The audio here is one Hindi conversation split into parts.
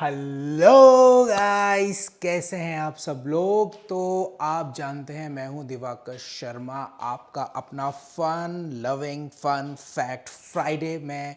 हेलो गाइस, कैसे हैं आप सब लोग। तो आप जानते हैं मैं हूं दिवाकर शर्मा, आपका अपना fun loving fun fact Friday में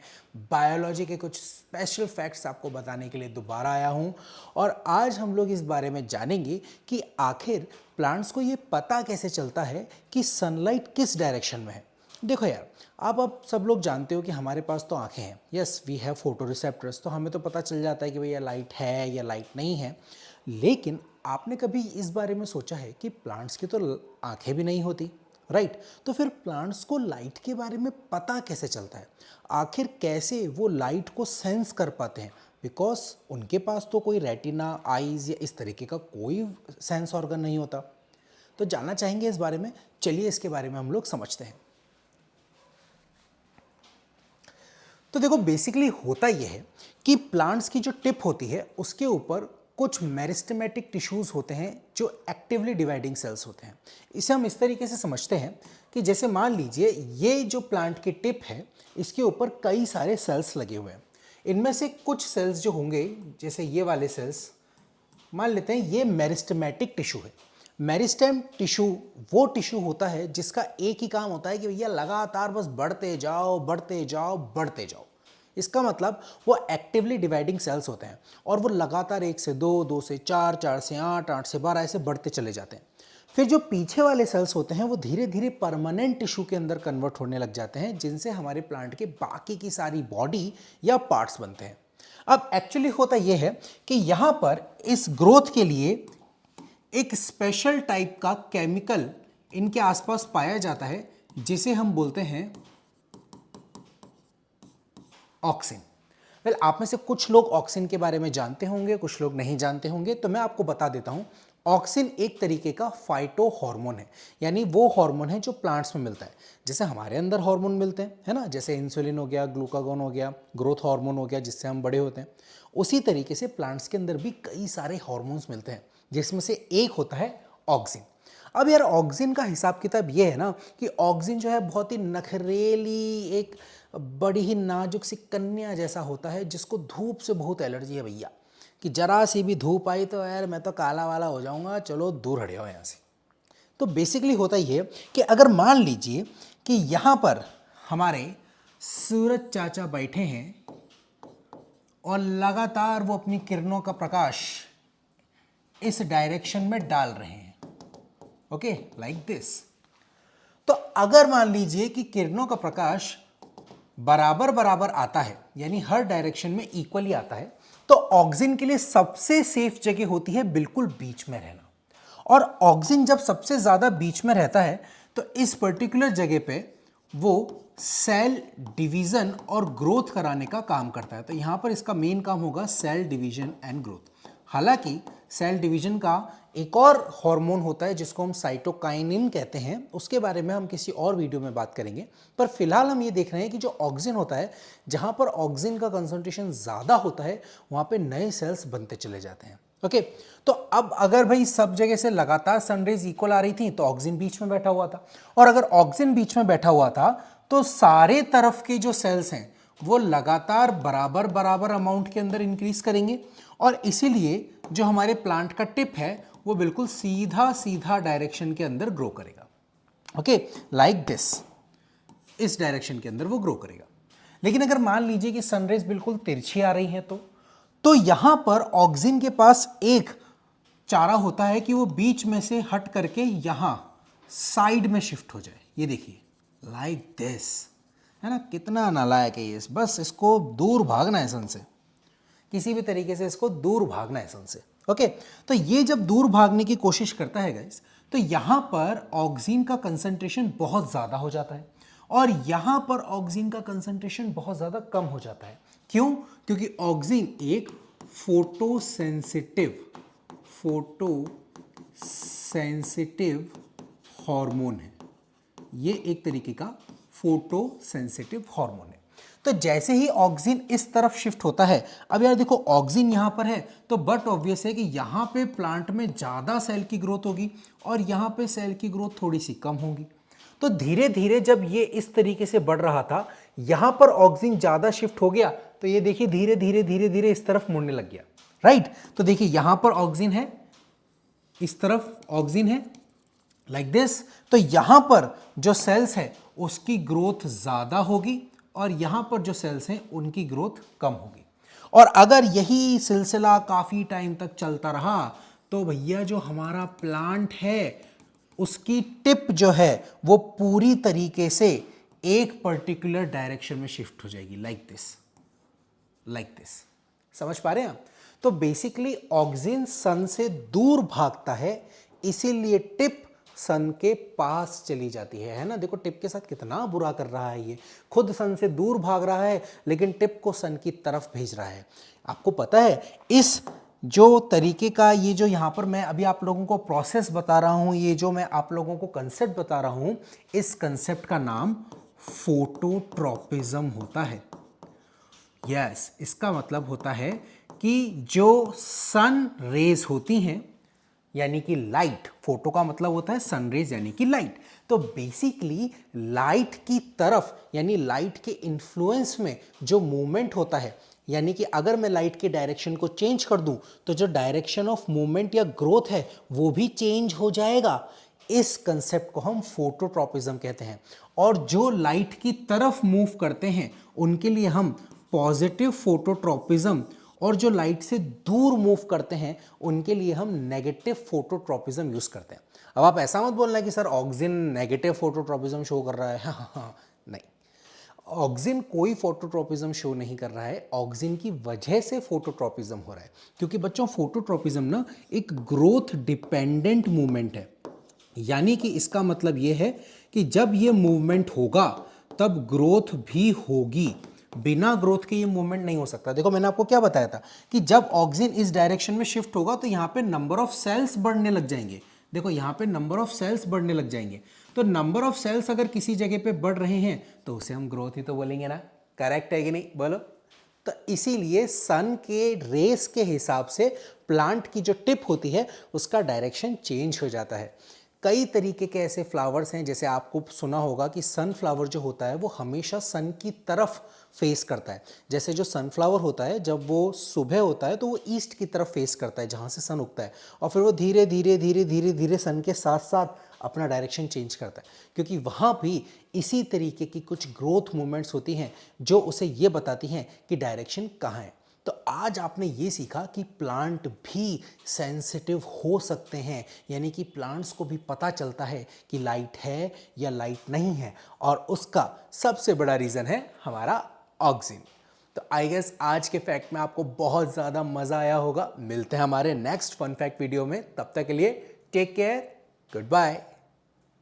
बायोलॉजी के कुछ स्पेशल फैक्ट्स आपको बताने के लिए दोबारा आया हूं। और आज हम लोग इस बारे में जानेंगे कि आखिर प्लांट्स को ये पता कैसे चलता है कि सनलाइट किस डायरेक्शन में है। देखो यार, आप अब सब लोग जानते हो कि हमारे पास तो आंखें हैं। Yes, we have photoreceptors, तो हमें तो पता चल जाता है कि भैया लाइट है या लाइट नहीं है। लेकिन आपने कभी इस बारे में सोचा है कि प्लांट्स की तो आंखें भी नहीं होती, राइट? तो फिर प्लांट्स को लाइट के बारे में पता कैसे चलता है? आखिर कैसे वो लाइट को सेंस कर पाते हैं? बिकॉज उनके पास तो कोई रेटिना, आईज या इस तरीके का कोई सेंस ऑर्गन नहीं होता। तो जानना चाहेंगे इस बारे में। चलिए इसके बारे में हम लोग समझते हैं। तो देखो, बेसिकली होता यह है कि प्लांट्स की जो टिप होती है उसके ऊपर कुछ मेरिस्टेमेटिक टिश्यूज होते हैं जो एक्टिवली डिवाइडिंग सेल्स होते हैं। इसे हम इस तरीके से समझते हैं कि जैसे मान लीजिए ये जो प्लांट की टिप है, इसके ऊपर कई सारे सेल्स लगे हुए हैं। इनमें से कुछ सेल्स जो होंगे, जैसे ये वाले सेल्स, मान लेते हैं ये मेरिस्टेमेटिक टिश्यू है। मेरिस्टेम टिश्यू वो टिश्यू होता है जिसका एक ही काम होता है कि भैया लगातार बस बढ़ते जाओ बढ़ते जाओ बढ़ते जाओ। इसका मतलब वो एक्टिवली डिवाइडिंग सेल्स होते हैं और वो लगातार 1 से 2, 2 से 4, 4 से 8, 8 से 12 ऐसे बढ़ते चले जाते हैं। फिर जो पीछे वाले सेल्स होते हैं वो धीरे धीरे परमानेंट टिश्यू के अंदर कन्वर्ट होने लग जाते हैं, जिनसे हमारे प्लांट के बाकी की सारी बॉडी या पार्ट्स बनते हैं। अब एक्चुअली होता यह है कि यहां पर इस ग्रोथ के लिए एक स्पेशल टाइप का केमिकल इनके आसपास पाया जाता है, जिसे हम बोलते हैं ऑक्सिन। वेल, आप में से कुछ लोग ऑक्सिन के बारे में जानते होंगे, कुछ लोग नहीं जानते होंगे, तो मैं आपको बता देता हूं। ऑक्सिन एक तरीके का फाइटो हार्मोन है, यानी वो हार्मोन है जो प्लांट्स में मिलता है। जैसे हमारे अंदर हार्मोन मिलते हैं, है ना, जैसे इंसुलिन हो गया, ग्लूकागोन हो गया, ग्रोथ हार्मोन हो गया जिससे हम बड़े होते हैं। उसी तरीके से प्लांट्स के अंदर भी कई सारे हार्मोन्स मिलते हैं, जिसमें से एक होता है ऑक्सिन। अब यार, ऑक्सिन का हिसाब किताब ये है ना कि ऑक्सिन जो है बहुत ही नखरेली, एक बड़ी ही नाजुक सी कन्या जैसा होता है, जिसको धूप से बहुत एलर्जी है भैया, कि जरा सी भी धूप आई तो यार मैं तो काला वाला हो जाऊंगा, चलो दूर हट जाओ यहाँ से। तो बेसिकली होता ये कि अगर मान लीजिए कि यहाँ पर हमारे सूरज चाचा बैठे हैं और लगातार वो अपनी किरणों का प्रकाश इस डायरेक्शन में डाल रहे हैं, ओके, लाइक दिस। तो अगर मान लीजिए कि किरणों का प्रकाश बराबर बराबर आता है, यानी हर डायरेक्शन में इक्वली आता है, तो ऑक्सिन के लिए सबसे सेफ जगह होती है बिल्कुल बीच में रहना। और ऑक्सिन जब सबसे ज्यादा बीच में रहता है तो इस पर्टिकुलर जगह पे वो सेल डिवीजन और ग्रोथ कराने का काम करता है। तो यहां पर इसका मेन काम होगा सेल डिवीजन एंड ग्रोथ। हालांकि सेल डिवीजन का एक और हार्मोन होता है जिसको हम साइटोकाइनिन कहते हैं, उसके बारे में हम किसी और वीडियो में बात करेंगे। पर फिलहाल हम ये देख रहे हैं कि जो ऑक्सिन होता है, जहां पर ऑक्सिन का कंसंट्रेशन ज़्यादा होता है, वहां पे नए सेल्स बनते चले जाते हैं। ओके, तो अब अगर भाई सब जगह से लगातार सनरेज इक्वल आ रही थी तो ऑक्सिन बीच में बैठा हुआ था, और अगर ऑक्सिन बीच में बैठा हुआ था तो सारे तरफ के जो सेल्स हैं वो लगातार बराबर बराबर अमाउंट के अंदर इंक्रीज करेंगे, और इसीलिए जो हमारे प्लांट का टिप है वो बिल्कुल सीधा सीधा डायरेक्शन के अंदर ग्रो करेगा। ओके, लाइक दिस, इस डायरेक्शन के अंदर वो ग्रो करेगा। लेकिन अगर मान लीजिए कि सनरेज बिल्कुल तिरछी आ रही है तो यहां पर ऑक्सिन के पास एक चारा होता है कि वो बीच में से हट करके यहां साइड में शिफ्ट हो जाए। ये देखिए, लाइक दिस, है ना, कितना नालायक है ये। बस इसको दूर भागना है सन से, किसी भी तरीके से इसको दूर भागना है सन से। ओके, तो ये जब दूर भागने की कोशिश करता है गाइस, तो यहां पर ऑक्सिन का कंसंट्रेशन बहुत ज्यादा हो जाता है और यहां पर ऑक्सिन का कंसंट्रेशन बहुत ज्यादा कम हो जाता है। क्यों? क्योंकि ऑक्सिन एक फोटोसेंसिटिव हार्मोन है। ये एक तरीके का फोटोसेंसिटिव हार्मोन है। तो जैसे ही ऑक्सिन इस तरफ शिफ्ट होता है, अब यार देखो, ऑक्सिन यहां पर है तो बट ऑब्वियस है कि यहां पे प्लांट में ज्यादा सेल की ग्रोथ होगी और यहां पे सेल की ग्रोथ थोड़ी सी कम होगी। तो धीरे धीरे जब ये इस तरीके से बढ़ रहा था, यहां पर ऑक्सिन ज्यादा शिफ्ट हो गया तो ये देखिए धीरे धीरे धीरे धीरे इस तरफ मुड़ने लग गया। राइट। तो देखिए यहां पर ऑक्सीजन है, इस तरफ ऑक्सीजन है, लाइक दिस। तो यहां पर जो सेल्स है उसकी ग्रोथ ज्यादा होगी और यहां पर जो सेल्स हैं उनकी ग्रोथ कम होगी। और अगर यही सिलसिला काफी टाइम तक चलता रहा तो भैया जो हमारा प्लांट है उसकी टिप जो है वो पूरी तरीके से एक पर्टिकुलर डायरेक्शन में शिफ्ट हो जाएगी, लाइक दिस, लाइक दिस। समझ पा रहे हैं आप? तो बेसिकली ऑक्सीजन सन से दूर भागता है, इसीलिए टिप सन के पास चली जाती है ना। देखो टिप के साथ कितना बुरा कर रहा है, ये खुद सन से दूर भाग रहा है लेकिन टिप को सन की तरफ भेज रहा है। आपको पता है इस जो तरीके का, ये जो यहां पर मैं अभी आप लोगों को प्रोसेस बता रहा हूं, ये जो मैं आप लोगों को कंसेप्ट बता रहा हूं, इस कंसेप्ट का नाम फोटोट्रॉपिज्म होता है। यस, इसका मतलब होता है कि जो सन रेज होती हैं यानी कि लाइट, फोटो का मतलब होता है सनरेज यानी कि लाइट, तो बेसिकली लाइट की तरफ यानी लाइट के इन्फ्लुएंस में जो मूवमेंट होता है, यानी कि अगर मैं लाइट के डायरेक्शन को चेंज कर दूं तो जो डायरेक्शन ऑफ मूवमेंट या ग्रोथ है वो भी चेंज हो जाएगा। इस कंसेप्ट को हम फोटोट्रॉपिज्म कहते हैं। और जो लाइट की तरफ मूव करते हैं उनके लिए हम पॉजिटिव फोटोट्रॉपिज्म, और जो लाइट से दूर मूव करते हैं उनके लिए हम नेगेटिव फोटोट्रॉपिज्म यूज करते हैं। अब आप ऐसा मत बोलना कि sir oxygen negative phototropism show कर रहा है। हाँ, नहीं, ऑक्सीजन कोई फोटोट्रॉपिज्म शो नहीं कर रहा है, ऑक्सीजन की वजह से फोटोट्रॉपिज्म हो रहा है। क्योंकि बच्चों फोटोट्रॉपिज्म ना एक ग्रोथ डिपेंडेंट मूवमेंट है, यानी कि इसका मतलब यह है कि जब ये मूवमेंट होगा तब ग्रोथ भी होगी, बिना ग्रोथ के ये मूवमेंट नहीं हो सकता। देखो मैंने आपको क्या बताया था कि जब ऑक्सीजन इस डायरेक्शन में शिफ्ट होगा तो यहां पे नंबर ऑफ सेल्स बढ़ने लग जाएंगे। देखो यहां पे नंबर ऑफ सेल्स बढ़ने लग जाएंगे, तो नंबर ऑफ सेल्स अगर किसी जगह पे बढ़ रहे हैं तो उसे हम ग्रोथ ही तो बोलेंगे ना। करेक्ट है कि नहीं, बोलो। तो इसीलिए सन के रेस के हिसाब से प्लांट की जो टिप होती है उसका डायरेक्शन चेंज हो जाता है। कई तरीके के ऐसे फ्लावर्स हैं, जैसे आपको सुना होगा कि सनफ्लावर जो होता है वो हमेशा सन की तरफ फेस करता है। जैसे जो सनफ्लावर होता है जब वो सुबह होता है तो वो ईस्ट की तरफ फेस करता है जहाँ से सन उगता है, और फिर वो धीरे धीरे धीरे धीरे धीरे सन के साथ साथ अपना डायरेक्शन चेंज करता है, क्योंकि वहाँ भी इसी तरीके की कुछ ग्रोथ मूवमेंट्स होती हैं जो उसे ये बताती हैं कि डायरेक्शन कहाँ है। तो आज आपने ये सीखा कि प्लांट भी सेंसिटिव हो सकते हैं, यानी कि प्लांट्स को भी पता चलता है कि लाइट है या लाइट नहीं है, और उसका सबसे बड़ा रीज़न है हमारा ऑक्सीजन। तो आई गेस आज के फैक्ट में आपको बहुत ज़्यादा मज़ा आया होगा। मिलते हैं हमारे नेक्स्ट फन फैक्ट वीडियो में, तब तक के लिए टेक केयर, गुड बाय।